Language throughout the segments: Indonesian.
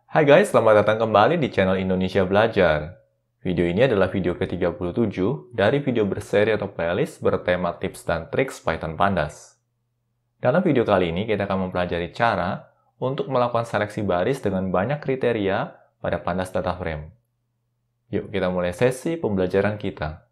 Hai guys, selamat datang kembali di channel Indonesia Belajar. Video ini adalah video ke-37 dari video berseri atau playlist bertema tips dan triks Python Pandas. Dalam video kali ini kita akan mempelajari cara untuk melakukan seleksi baris dengan banyak kriteria pada Pandas data frame. Yuk kita mulai sesi pembelajaran kita.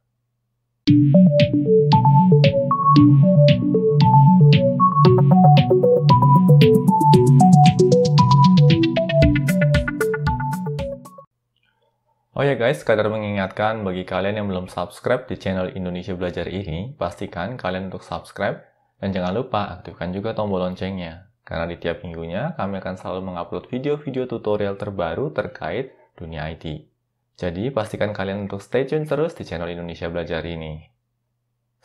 Oh ya guys, sekadar mengingatkan bagi kalian yang belum subscribe di channel Indonesia Belajar ini, pastikan kalian untuk subscribe dan jangan lupa aktifkan juga tombol loncengnya. Karena di tiap minggunya kami akan selalu mengupload video-video tutorial terbaru terkait dunia IT. Jadi pastikan kalian untuk stay tune terus di channel Indonesia Belajar ini.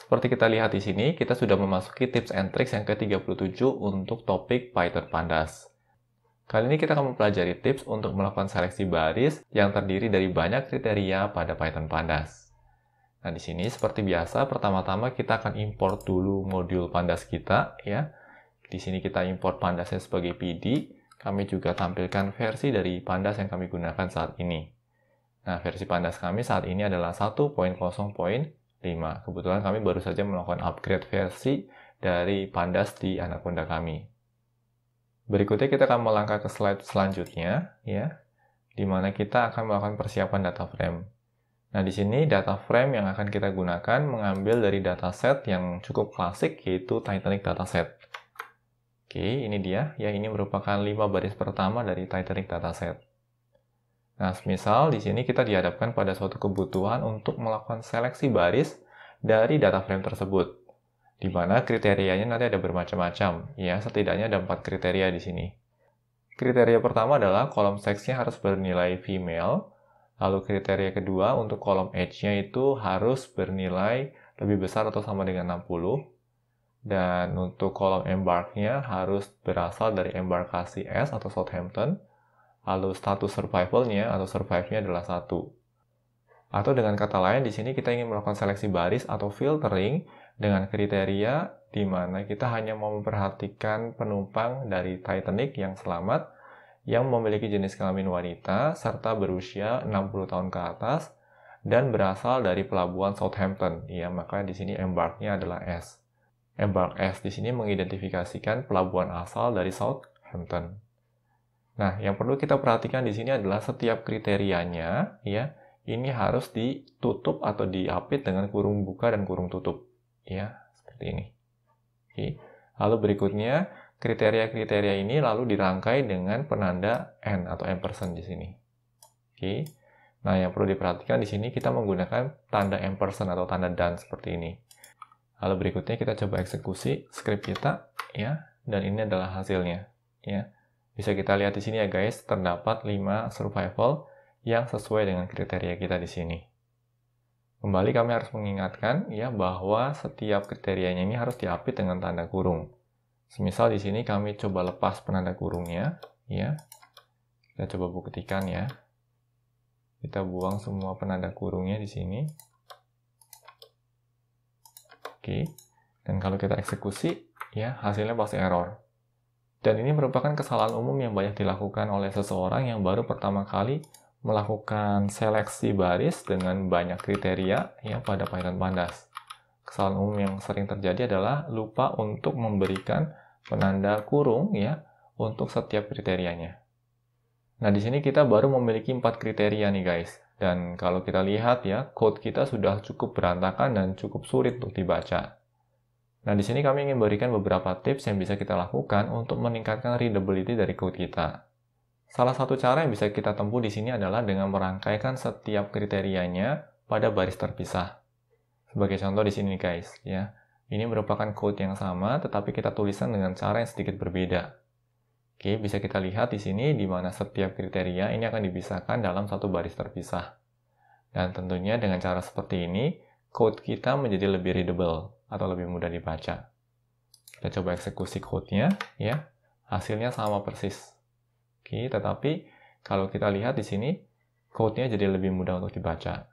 Seperti kita lihat di sini, kita sudah memasuki tips and tricks yang ke-37 untuk topik Python Pandas. Kali ini kita akan mempelajari tips untuk melakukan seleksi baris yang terdiri dari banyak kriteria pada Python Pandas. Nah, di sini seperti biasa, pertama-tama kita akan import dulu modul Pandas kita, ya. Di sini kita import Pandasnya sebagai PD. Kami juga tampilkan versi dari Pandas yang kami gunakan saat ini. Nah, versi Pandas kami saat ini adalah 1.0.5. Kebetulan kami baru saja melakukan upgrade versi dari Pandas di Anaconda kami. Berikutnya kita akan melangkah ke slide selanjutnya, ya, di mana kita akan melakukan persiapan data frame. Nah, di sini data frame yang akan kita gunakan mengambil dari dataset yang cukup klasik, yaitu Titanic dataset. Oke, ini dia, ya, ini merupakan 5 baris pertama dari Titanic dataset. Nah, misal di sini kita dihadapkan pada suatu kebutuhan untuk melakukan seleksi baris dari data frame tersebut, di mana kriterianya nanti ada bermacam-macam, ya, setidaknya ada 4 kriteria di sini. Kriteria pertama adalah kolom seksnya harus bernilai female, lalu kriteria kedua untuk kolom age-nya itu harus bernilai lebih besar atau sama dengan 60, dan untuk kolom embark-nya harus berasal dari embarkasi S atau Southampton, lalu status survival-nya atau survive-nya adalah 1. Atau dengan kata lain, di sini kita ingin melakukan seleksi baris atau filtering dengan kriteria di mana kita hanya mau memperhatikan penumpang dari Titanic yang selamat, yang memiliki jenis kelamin wanita, serta berusia 60 tahun ke atas, dan berasal dari pelabuhan Southampton. Ya, maka di sini embark-nya adalah S. Embark S di sini mengidentifikasikan pelabuhan asal dari Southampton. Nah, yang perlu kita perhatikan di sini adalah setiap kriterianya, ya, ini harus ditutup atau diapit dengan kurung buka dan kurung tutup. Ya, seperti ini. Oke. Lalu berikutnya, kriteria-kriteria ini lalu dirangkai dengan penanda N atau ampersand di sini. Oke. Nah, yang perlu diperhatikan di sini kita menggunakan tanda ampersand atau tanda dan seperti ini. Lalu berikutnya kita coba eksekusi script kita, ya, dan ini adalah hasilnya, ya. Bisa kita lihat di sini ya guys, terdapat 5 survival yang sesuai dengan kriteria kita di sini. Kembali kami harus mengingatkan ya bahwa setiap kriterianya ini harus diapit dengan tanda kurung. Semisal di sini kami coba lepas penanda kurungnya, ya. Kita coba buktikan ya. Kita buang semua penanda kurungnya di sini. Oke. Dan kalau kita eksekusi, ya, hasilnya pasti error. Dan ini merupakan kesalahan umum yang banyak dilakukan oleh seseorang yang baru pertama kali melakukan seleksi baris dengan banyak kriteria ya pada Python Pandas. Kesalahan umum yang sering terjadi adalah lupa untuk memberikan penanda kurung ya untuk setiap kriterianya. Nah, di sini kita baru memiliki 4 kriteria nih guys. Dan kalau kita lihat ya, code kita sudah cukup berantakan dan cukup sulit untuk dibaca. Nah, di sini kami ingin berikan beberapa tips yang bisa kita lakukan untuk meningkatkan readability dari code kita. Salah satu cara yang bisa kita tempuh di sini adalah dengan merangkaikan setiap kriterianya pada baris terpisah. Sebagai contoh di sini guys, ya. Ini merupakan code yang sama tetapi kita tuliskan dengan cara yang sedikit berbeda. Oke, bisa kita lihat di sini di mana setiap kriteria ini akan dipisahkan dalam satu baris terpisah. Dan tentunya dengan cara seperti ini, code kita menjadi lebih readable atau lebih mudah dibaca. Kita coba eksekusi code-nya, ya. Hasilnya sama persis. Oke, tetapi kalau kita lihat di sini, code-nya jadi lebih mudah untuk dibaca.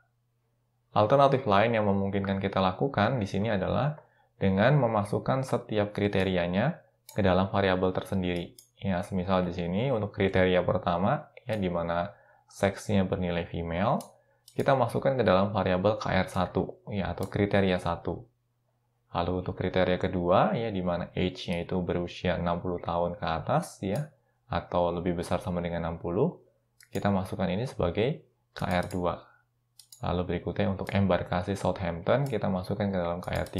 Alternatif lain yang memungkinkan kita lakukan di sini adalah dengan memasukkan setiap kriterianya ke dalam variabel tersendiri. Ya, semisal di sini untuk kriteria pertama, ya, di mana seksnya bernilai female, kita masukkan ke dalam variabel KR1, ya, atau kriteria 1. Lalu untuk kriteria kedua, ya, di mana age-nya itu berusia 60 tahun ke atas, ya, atau lebih besar sama dengan 60, kita masukkan ini sebagai KR2. Lalu berikutnya untuk embarkasi Southampton, kita masukkan ke dalam KR3.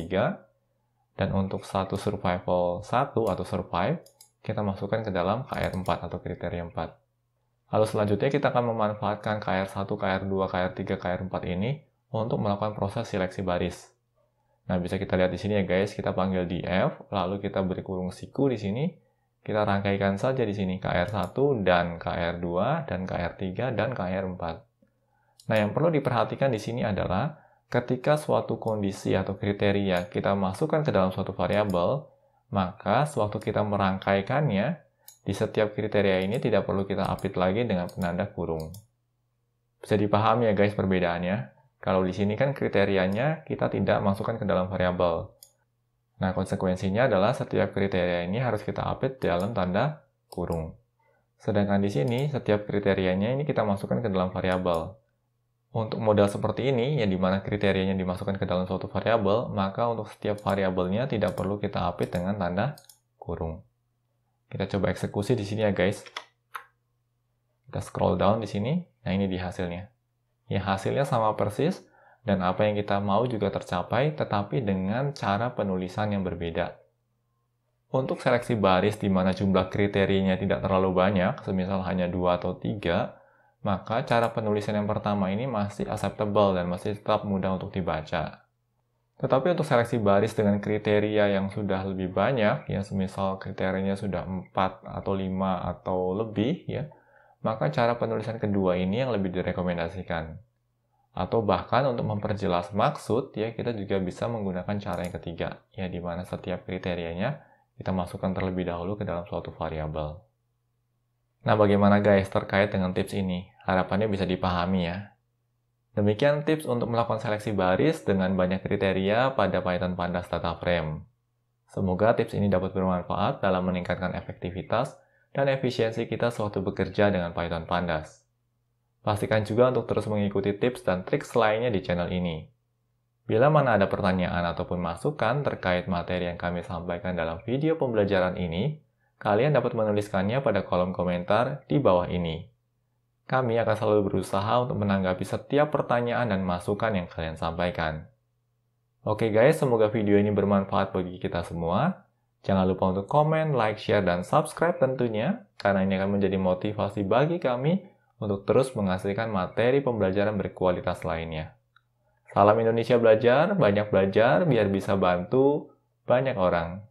Dan untuk status survival 1 atau survive, kita masukkan ke dalam KR4 atau kriteria 4. Lalu selanjutnya kita akan memanfaatkan KR1, KR2, KR3, KR4 ini untuk melakukan proses seleksi baris. Nah, bisa kita lihat di sini ya guys, kita panggil df, lalu kita beri kurung siku di sini. Kita rangkaikan saja di sini KR1 dan KR2 dan KR3 dan KR4. Nah, yang perlu diperhatikan di sini adalah ketika suatu kondisi atau kriteria kita masukkan ke dalam suatu variabel, maka sewaktu kita merangkaikannya, di setiap kriteria ini tidak perlu kita update lagi dengan penanda kurung. Bisa dipahami ya guys perbedaannya? Kalau di sini kan kriterianya kita tidak masukkan ke dalam variabel. Nah, konsekuensinya adalah setiap kriteria ini harus kita update dalam tanda kurung. Sedangkan di sini, setiap kriterianya ini kita masukkan ke dalam variabel. Untuk model seperti ini, yang dimana kriterianya dimasukkan ke dalam suatu variabel, maka untuk setiap variabelnya tidak perlu kita update dengan tanda kurung. Kita coba eksekusi di sini ya guys. Kita scroll down di sini. Nah, ini di hasilnya. Ya, hasilnya sama persis, dan apa yang kita mau juga tercapai, tetapi dengan cara penulisan yang berbeda. Untuk seleksi baris di mana jumlah kriterianya tidak terlalu banyak, semisal hanya 2 atau 3, maka cara penulisan yang pertama ini masih acceptable dan masih tetap mudah untuk dibaca. Tetapi untuk seleksi baris dengan kriteria yang sudah lebih banyak, ya semisal kriterianya sudah 4 atau 5 atau lebih, ya, maka cara penulisan kedua ini yang lebih direkomendasikan. Atau bahkan untuk memperjelas maksud, ya kita juga bisa menggunakan cara yang ketiga, ya di mana setiap kriterianya kita masukkan terlebih dahulu ke dalam suatu variabel. Nah, bagaimana guys terkait dengan tips ini? Harapannya bisa dipahami ya. Demikian tips untuk melakukan seleksi baris dengan banyak kriteria pada Python Pandas Data Frame. Semoga tips ini dapat bermanfaat dalam meningkatkan efektivitas dan efisiensi kita sewaktu bekerja dengan Python Pandas. Pastikan juga untuk terus mengikuti tips dan trik lainnya di channel ini. Bila mana ada pertanyaan ataupun masukan terkait materi yang kami sampaikan dalam video pembelajaran ini, kalian dapat menuliskannya pada kolom komentar di bawah ini. Kami akan selalu berusaha untuk menanggapi setiap pertanyaan dan masukan yang kalian sampaikan. Oke guys, semoga video ini bermanfaat bagi kita semua. Jangan lupa untuk komen, like, share, dan subscribe tentunya, karena ini akan menjadi motivasi bagi kami untuk terus menghasilkan materi pembelajaran berkualitas lainnya. Salam Indonesia Belajar, banyak belajar biar bisa bantu banyak orang.